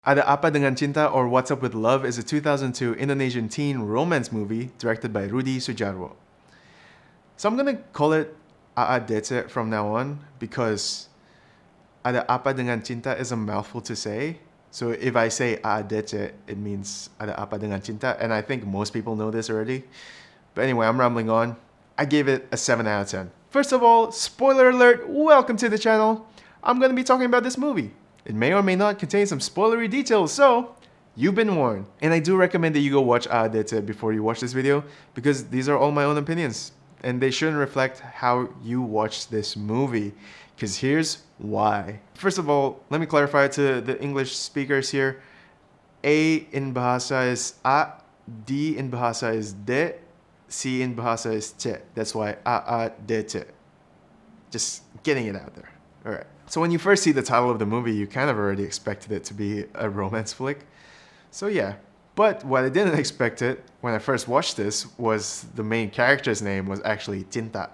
Ada Apa Dengan Cinta or What's Up With Love is a 2002 Indonesian teen romance movie directed by Rudy Soedjarwo. So I'm gonna call it AADC from now on because Ada Apa Dengan Cinta is a mouthful to say. So if I say AADC, it means Ada Apa Dengan Cinta, and I think most people know this already. But anyway, I'm rambling on. I gave it a 7 out of 10. First of all, spoiler alert, welcome to the channel. I'm gonna be talking about this movie. It may or may not contain some spoilery details, so you've been warned. And I do recommend that you go watch AADC before you watch this video because these are all my own opinions and they shouldn't reflect how you watch this movie. Because here's why. First of all, let me clarify to the English speakers here. A in Bahasa is A, D in Bahasa is D, C in Bahasa is C. That's why AADC. Just getting it out there. Alright. So when you first see the title of the movie, you kind of already expected it to be a romance flick. So yeah. But what I didn't expect it when I first watched this was the main character's name was actually Cinta,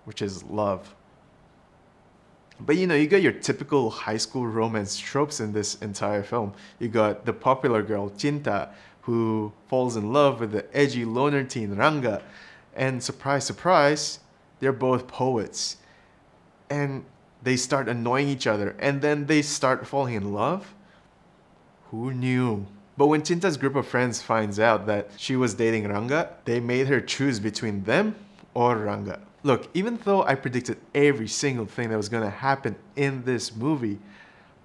which is love. But you know, you got your typical high school romance tropes in this entire film. You got the popular girl Cinta, who falls in love with the edgy loner teen Rangga. And surprise, surprise, they're both poets. And they start annoying each other, and then they start falling in love? Who knew? But when Cinta's group of friends finds out that she was dating Rangga, they made her choose between them or Rangga. Look, even though I predicted every single thing that was gonna happen in this movie,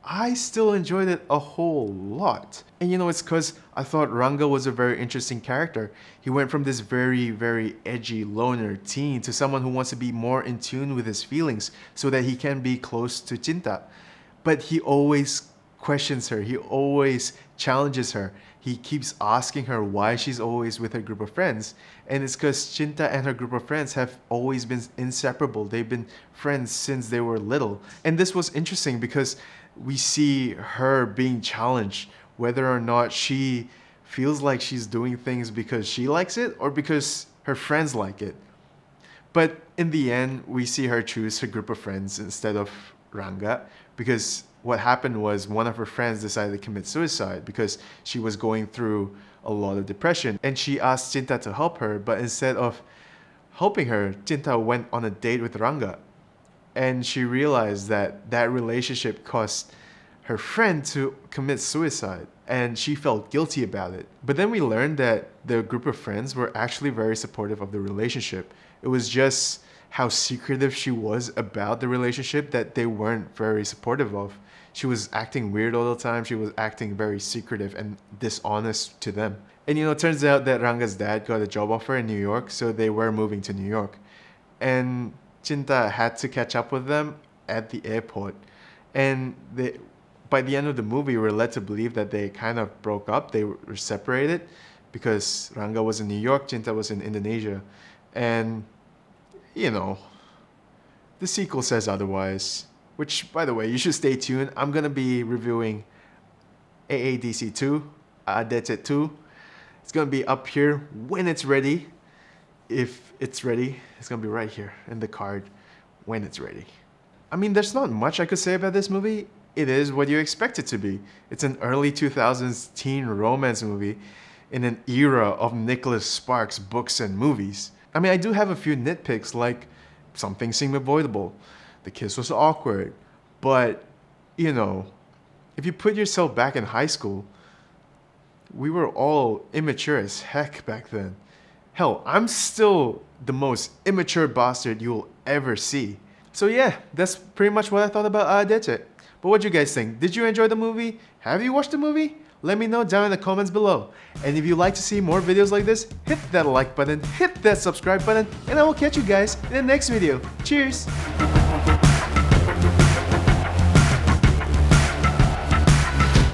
I still enjoyed it a whole lot. And you know, it's because I thought Rangga was a very interesting character. He went from this very, very edgy loner teen to someone who wants to be more in tune with his feelings so that he can be close to Cinta. But he always questions her. He always challenges her. He keeps asking her why she's always with her group of friends. And it's because Cinta and her group of friends have always been inseparable. They've been friends since they were little. And this was interesting because we see her being challenged whether or not she feels like she's doing things because she likes it or because her friends like it. But in the end, we see her choose her group of friends instead of Rangga because what happened was one of her friends decided to commit suicide because she was going through a lot of depression, and she asked Cinta to help her, but instead of helping her, Cinta went on a date with Rangga. And she realized that that relationship caused her friend to commit suicide, and she felt guilty about it. But then we learned that the group of friends were actually very supportive of the relationship. It was just how secretive she was about the relationship that they weren't very supportive of. She was acting weird all the time. She was acting very secretive and dishonest to them. And you know, it turns out that Rangga's dad got a job offer in New York, so they were moving to New York. And Cinta had to catch up with them at the airport. And by the end of the movie, we're led to believe that they kind of broke up. They were separated because Rangga was in New York, Cinta was in Indonesia. And, you know, the sequel says otherwise. Which, by the way, you should stay tuned. I'm going to be reviewing AADC 2, AADC 2. It's going to be up here when it's ready. If it's ready, it's going to be right here in the card when it's ready. I mean, there's not much I could say about this movie. It is what you expect it to be. It's an early 2000s teen romance movie in an era of Nicholas Sparks books and movies. I mean, I do have a few nitpicks, like some things seem avoidable. The kiss was awkward. But, you know, if you put yourself back in high school, we were all immature as heck back then. Hell, I'm still the most immature bastard you'll ever see. So yeah, that's pretty much what I thought about AADC. But what do you guys think? Did you enjoy the movie? Have you watched the movie? Let me know down in the comments below. And if you'd like to see more videos like this, hit that like button, hit that subscribe button, and I will catch you guys in the next video. Cheers!